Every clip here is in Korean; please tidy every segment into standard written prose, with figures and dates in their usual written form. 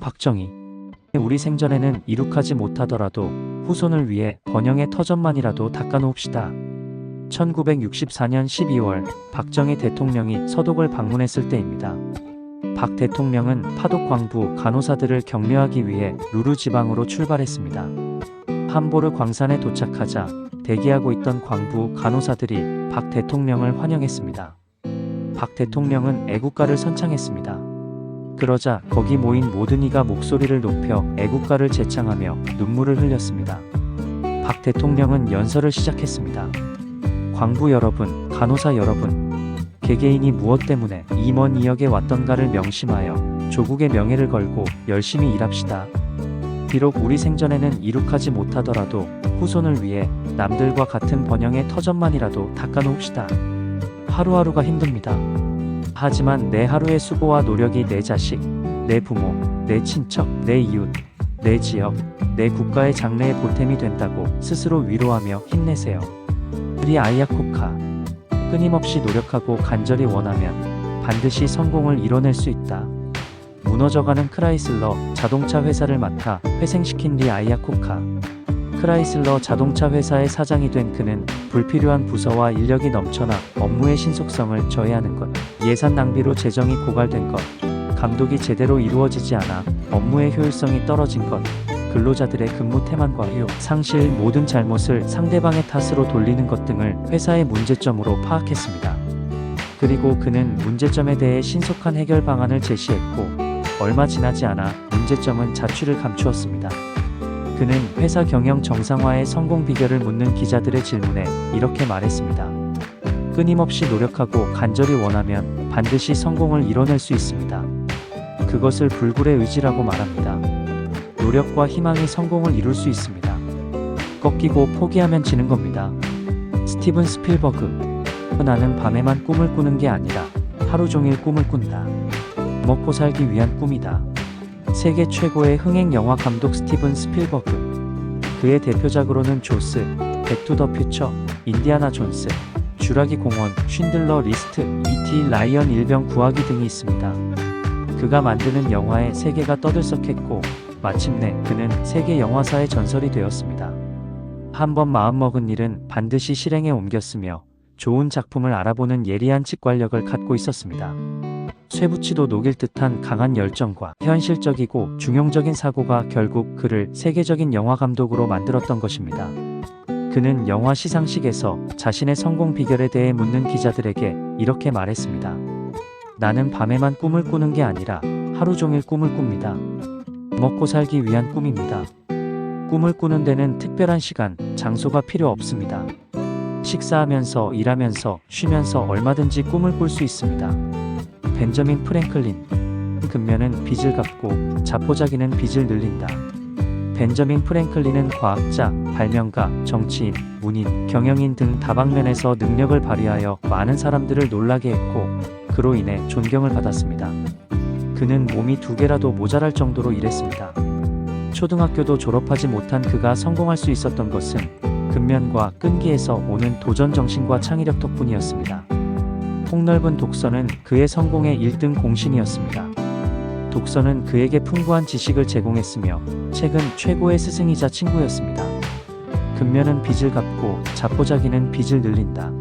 박정희. 우리 생전에는 이룩하지 못하더라도 후손을 위해 번영의 터전만이라도 닦아놓읍시다. 1964년 12월 박정희 대통령이 서독을 방문했을 때입니다. 박 대통령은 파독 광부 간호사들을 격려하기 위해 루르 지방으로 출발했습니다. 함보르 광산에 도착하자 대기하고 있던 광부 간호사들이 박 대통령을 환영했습니다. 박 대통령은 애국가를 선창했습니다. 그러자 거기 모인 모든 이가 목소리를 높여 애국가를 제창하며 눈물을 흘렸습니다. 박 대통령은 연설을 시작했습니다. 광부 여러분, 간호사 여러분, 개개인이 무엇 때문에 이 먼 이역에 왔던가를 명심하여 조국의 명예를 걸고 열심히 일합시다. 비록 우리 생전에는 이룩하지 못하더라도 후손을 위해 남들과 같은 번영의 터전만이라도 닦아놓읍시다. 하루하루가 힘듭니다. 하지만 내 하루의 수고와 노력이 내 자식, 내 부모, 내 친척, 내 이웃, 내 지역, 내 국가의 장래에 보탬이 된다고 스스로 위로하며 힘내세요. 우리 아이아코카. 끊임없이 노력하고 간절히 원하면 반드시 성공을 이뤄낼 수 있다. 무너져가는 크라이슬러 자동차 회사를 맡아 회생시킨 리 아이아코카. 크라이슬러 자동차 회사의 사장이 된 그는 불필요한 부서와 인력이 넘쳐나 업무의 신속성을 저해하는 것, 예산 낭비로 재정이 고갈된 것, 감독이 제대로 이루어지지 않아 업무의 효율성이 떨어진 것, 근로자들의 근무 태만과 휴, 상실 모든 잘못을 상대방의 탓으로 돌리는 것 등을 회사의 문제점으로 파악했습니다. 그리고 그는 문제점에 대해 신속한 해결 방안을 제시했고 얼마 지나지 않아 문제점은 자취를 감추었습니다. 그는 회사 경영 정상화의 성공 비결을 묻는 기자들의 질문에 이렇게 말했습니다. 끊임없이 노력하고 간절히 원하면 반드시 성공을 이뤄낼 수 있습니다. 그것을 불굴의 의지라고 말합니다. 노력과 희망이 성공을 이룰 수 있습니다. 꺾이고 포기하면 지는 겁니다. 스티븐 스필버그. 나는 밤에만 꿈을 꾸는 게 아니라 하루 종일 꿈을 꾼다. 먹고 살기 위한 꿈이다. 세계 최고의 흥행 영화 감독 스티븐 스필버그. 그의 대표작으로는 조스, 백투 더 퓨처, 인디아나 존스, 쥬라기 공원, 쉰들러 리스트, E.T. 라이언 일병 구하기 등이 있습니다. 그가 만드는 영화에 세계가 떠들썩했고 마침내 그는 세계 영화사의 전설이 되었습니다. 한번 마음먹은 일은 반드시 실행에 옮겼으며 좋은 작품을 알아보는 예리한 직관력을 갖고 있었습니다. 쇠붙이도 녹일 듯한 강한 열정과 현실적이고 중용적인 사고가 결국 그를 세계적인 영화 감독으로 만들었던 것입니다. 그는 영화 시상식에서 자신의 성공 비결에 대해 묻는 기자들에게 이렇게 말했습니다. 나는 밤에만 꿈을 꾸는 게 아니라 하루 종일 꿈을 꿉니다. 먹고 살기 위한 꿈입니다. 꿈을 꾸는 데는 특별한 시간, 장소가 필요 없습니다. 식사하면서, 일하면서, 쉬면서 얼마든지 꿈을 꿀 수 있습니다. 벤저민 프랭클린. 근면은 빚을 갚고 자포자기는 빚을 늘린다. 벤저민 프랭클린은 과학자, 발명가, 정치인, 문인, 경영인 등 다방면에서 능력을 발휘하여 많은 사람들을 놀라게 했고 그로 인해 존경을 받았습니다. 그는 몸이 2개라도 모자랄 정도로 일했습니다. 초등학교도 졸업하지 못한 그가 성공할 수 있었던 것은 근면과 끈기에서 오는 도전 정신과 창의력 덕분이었습니다. 폭넓은 독서는 그의 성공의 1등 공신이었습니다. 독서는 그에게 풍부한 지식을 제공했으며 책은 최고의 스승이자 친구였습니다. 근면은 빚을 갚고 자포자기는 빚을 늘린다.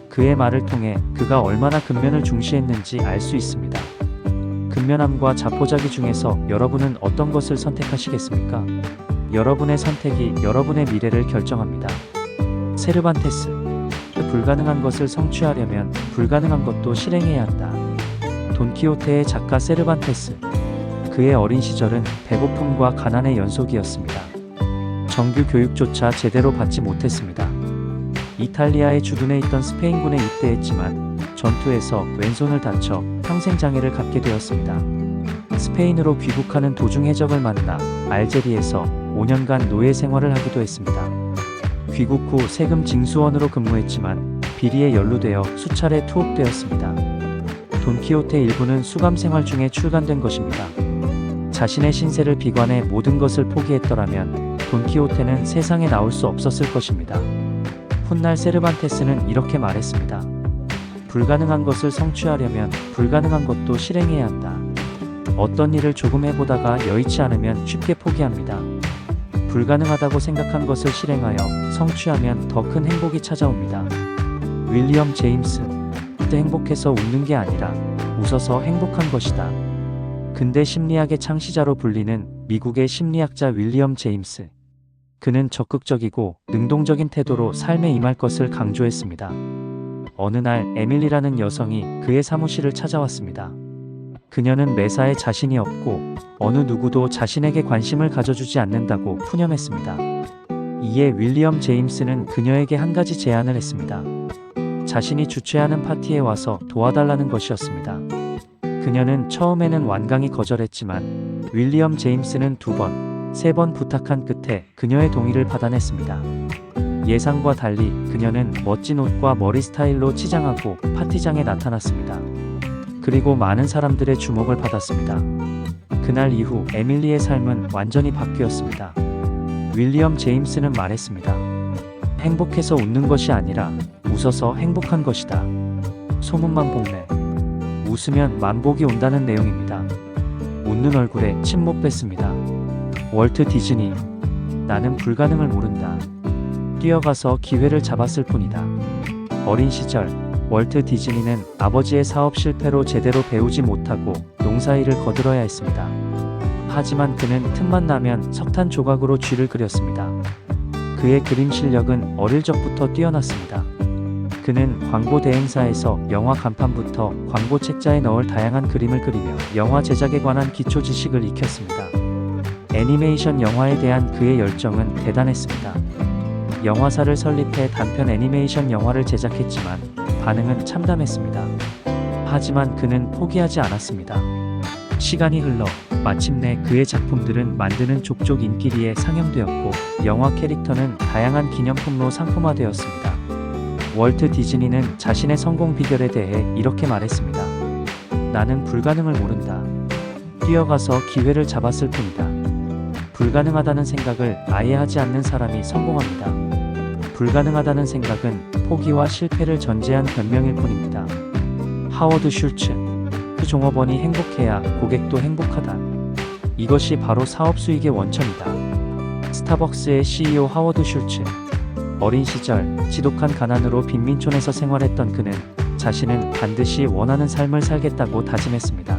그의 말을 통해 그가 얼마나 근면을 중시했는지 알 수 있습니다. 근면함과 자포자기 중에서 여러분은 어떤 것을 선택하시겠습니까? 여러분의 선택이 여러분의 미래를 결정합니다. 세르반테스. 불가능한 것을 성취하려면 불가능한 것도 실행해야 한다. 돈키호테의 작가 세르반테스. 그의 어린 시절은 배고픔과 가난의 연속이었습니다. 정규 교육조차 제대로 받지 못했습니다. 이탈리아의 주둔에 있던 스페인군에 입대했지만 전투에서 왼손을 다쳐 평생 장애를 갖게 되었습니다. 스페인으로 귀국하는 도중 해적을 만나 알제리에서 5년간 노예 생활을 하기도 했습니다. 귀국 후 세금 징수원으로 근무했지만 비리에 연루되어 수차례 투옥되었습니다. 돈키호테 일부는 수감 생활 중에 출간된 것입니다. 자신의 신세를 비관해 모든 것을 포기했더라면 돈키호테는 세상에 나올 수 없었을 것입니다. 훗날 세르반테스는 이렇게 말했습니다. 불가능한 것을 성취하려면 불가능한 것도 실행해야 한다. 어떤 일을 조금 해보다가 여의치 않으면 쉽게 포기합니다. 불가능하다고 생각한 것을 실행하여 성취하면 더 큰 행복이 찾아옵니다. 윌리엄 제임스. 행복해서 웃는 게 아니라 웃어서 행복한 것이다. 근대 심리학의 창시자로 불리는 미국의 심리학자 윌리엄 제임스. 그는 적극적이고 능동적인 태도로 삶에 임할 것을 강조했습니다. 어느 날 에밀리라는 여성이 그의 사무실을 찾아왔습니다. 그녀는 매사에 자신이 없고 어느 누구도 자신에게 관심을 가져주지 않는다고 푸념했습니다. 이에 윌리엄 제임스는 그녀에게 한 가지 제안을 했습니다. 자신이 주최하는 파티에 와서 도와달라는 것이었습니다. 그녀는 처음에는 완강히 거절했지만 윌리엄 제임스는 2번, 3번 부탁한 끝에 그녀의 동의를 받아냈습니다. 예상과 달리 그녀는 멋진 옷과 머리 스타일로 치장하고 파티장에 나타났습니다. 그리고 많은 사람들의 주목을 받았습니다. 그날 이후 에밀리의 삶은 완전히 바뀌었습니다. 윌리엄 제임스는 말했습니다. 행복해서 웃는 것이 아니라 웃어서 행복한 것이다. 소문만 복내. 웃으면 만복이 온다는 내용입니다. 웃는 얼굴에 침 못 뱉습니다. 월트 디즈니. 나는 불가능을 모른다. 뛰어가서 기회를 잡았을 뿐이다. 어린 시절 월트 디즈니는 아버지의 사업 실패로 제대로 배우지 못하고 농사일을 거들어야 했습니다. 하지만 그는 틈만 나면 석탄 조각으로 쥐를 그렸습니다. 그의 그림 실력은 어릴 적부터 뛰어났습니다. 그는 광고 대행사에서 영화 간판부터 광고 책자에 넣을 다양한 그림을 그리며 영화 제작에 관한 기초 지식을 익혔습니다. 애니메이션 영화에 대한 그의 열정은 대단했습니다. 영화사를 설립해 단편 애니메이션 영화를 제작했지만 반응은 참담했습니다. 하지만 그는 포기하지 않았습니다. 시간이 흘러 마침내 그의 작품들은 만드는 족족 인기리에 상영되었고 영화 캐릭터는 다양한 기념품로 상품화되었습니다. 월트 디즈니는 자신의 성공 비결에 대해 이렇게 말했습니다. 나는 불가능을 모른다. 뛰어가서 기회를 잡았을 뿐이다. 불가능하다는 생각을 아예 하지 않는 사람이 성공합니다. 불가능하다는 생각은 포기와 실패를 전제한 변명일 뿐입니다. 하워드 슐츠. 종업원이 행복해야 고객도 행복하다. 이것이 바로 사업 수익의 원천이다. 스타벅스의 CEO 하워드 슐츠. 어린 시절 지독한 가난으로 빈민촌에서 생활했던 그는 자신은 반드시 원하는 삶을 살겠다고 다짐했습니다.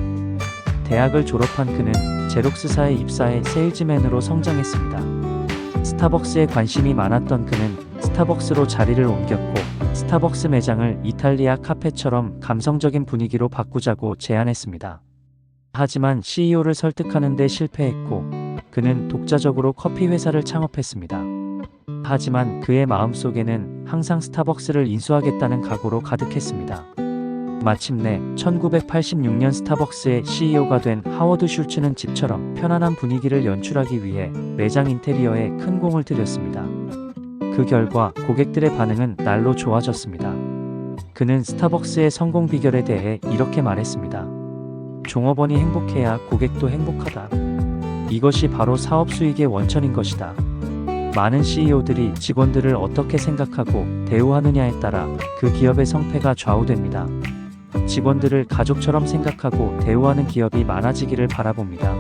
대학을 졸업한 그는 제록스사에 입사해 세일즈맨으로 성장했습니다. 스타벅스에 관심이 많았던 그는 스타벅스로 자리를 옮겼고 스타벅스 매장을 이탈리아 카페처럼 감성적인 분위기로 바꾸자고 제안했습니다. 하지만 CEO를 설득하는 데 실패했고 그는 독자적으로 커피 회사를 창업했습니다. 하지만 그의 마음속에는 항상 스타벅스를 인수하겠다는 각오로 가득했습니다. 마침내 1986년 스타벅스의 CEO가 된 하워드 슐츠는 집처럼 편안한 분위기를 연출하기 위해 매장 인테리어에 큰 공을 들였습니다. 그 결과 고객들의 반응은 날로 좋아졌습니다. 그는 스타벅스의 성공 비결에 대해 이렇게 말했습니다. 종업원이 행복해야 고객도 행복하다. 이것이 바로 사업 수익의 원천인 것이다. 많은 CEO들이 직원들을 어떻게 생각하고 대우하느냐에 따라 그 기업의 성패가 좌우됩니다. 직원들을 가족처럼 생각하고 대우하는 기업이 많아지기를 바라봅니다.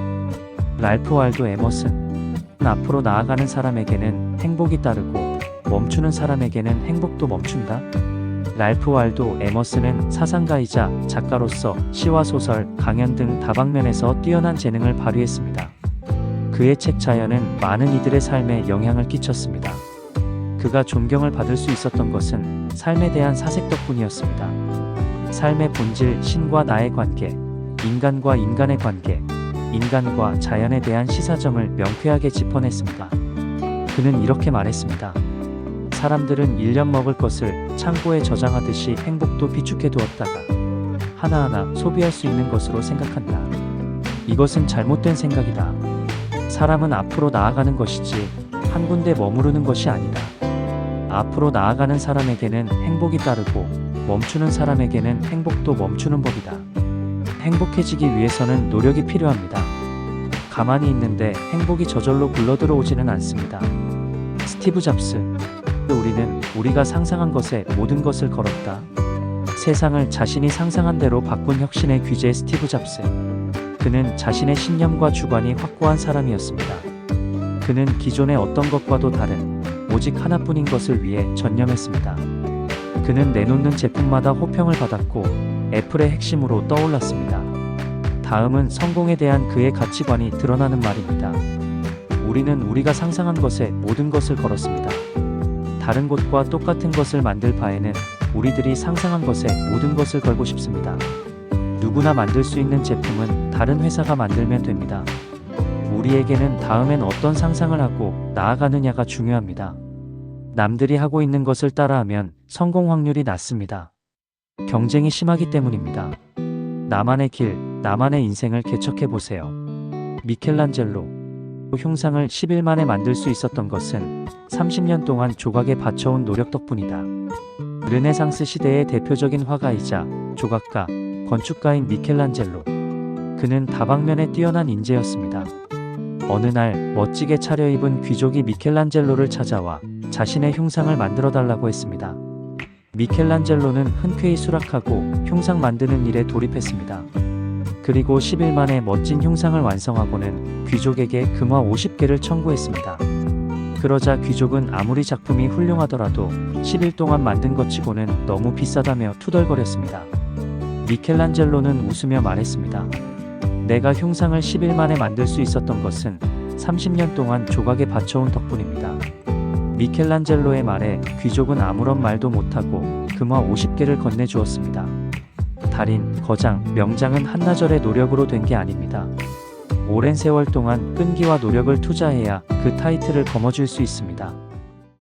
랄프 waldo 에머슨. 앞으로 나아가는 사람에게는 행복이 따르고 멈추는 사람에게는 행복도 멈춘다. 랄프 waldo 에머슨은 사상가이자 작가로서 시와 소설, 강연 등 다방면에서 뛰어난 재능을 발휘했습니다. 그의 책 자연은 많은 이들의 삶에 영향을 끼쳤습니다. 그가 존경을 받을 수 있었던 것은 삶에 대한 사색 덕분이었습니다. 삶의 본질, 신과 나의 관계, 인간과 인간의 관계, 인간과 자연에 대한 시사점을 명쾌하게 짚어냈습니다. 그는 이렇게 말했습니다. 사람들은 1년 먹을 것을 창고에 저장하듯이 행복도 비축해 두었다가 하나하나 소비할 수 있는 것으로 생각한다. 이것은 잘못된 생각이다. 사람은 앞으로 나아가는 것이지 한 군데 머무르는 것이 아니다. 앞으로 나아가는 사람에게는 행복이 따르고 멈추는 사람에게는 행복도 멈추는 법이다. 행복해지기 위해서는 노력이 필요합니다. 가만히 있는데 행복이 저절로 굴러들어오지는 않습니다. 스티브 잡스. 우리는 우리가 상상한 것에 모든 것을 걸었다. 세상을 자신이 상상한 대로 바꾼 혁신의 귀재 스티브 잡스. 그는 자신의 신념과 주관이 확고한 사람이었습니다. 그는 기존의 어떤 것과도 다른 오직 하나뿐인 것을 위해 전념했습니다. 그는 내놓는 제품마다 호평을 받았고 애플의 핵심으로 떠올랐습니다. 다음은 성공에 대한 그의 가치관이 드러나는 말입니다. 우리는 우리가 상상한 것에 모든 것을 걸었습니다. 다른 곳과 똑같은 것을 만들 바에는 우리들이 상상한 것에 모든 것을 걸고 싶습니다. 누구나 만들 수 있는 제품은 다른 회사가 만들면 됩니다. 우리에게는 다음엔 어떤 상상을 하고 나아가느냐가 중요합니다. 남들이 하고 있는 것을 따라하면 성공 확률이 낮습니다. 경쟁이 심하기 때문입니다. 나만의 길, 나만의 인생을 개척해 보세요. 미켈란젤로 흉상을 10일 만에 만들 수 있었던 것은 30년 동안 조각에 바쳐온 노력 덕분이다. 르네상스 시대의 대표적인 화가이자 조각가, 건축가인 미켈란젤로. 그는 다방면에 뛰어난 인재였습니다. 어느 날 멋지게 차려입은 귀족이 미켈란젤로를 찾아와 자신의 흉상을 만들어 달라고 했습니다. 미켈란젤로는 흔쾌히 수락하고 흉상 만드는 일에 돌입했습니다. 그리고 10일 만에 멋진 흉상을 완성하고는 귀족에게 금화 50개를 청구했습니다. 그러자 귀족은 아무리 작품이 훌륭하더라도 10일 동안 만든 것 치고는 너무 비싸다며 투덜거렸습니다. 미켈란젤로는 웃으며 말했습니다. 내가 흉상을 10일 만에 만들 수 있었던 것은 30년 동안 조각에 바쳐온 덕분입니다. 미켈란젤로의 말에 귀족은 아무런 말도 못하고 금화 50개를 건네주었습니다. 달인, 거장, 명장은 한나절의 노력으로 된 게 아닙니다. 오랜 세월 동안 끈기와 노력을 투자해야 그 타이틀을 거머쥘 수 있습니다.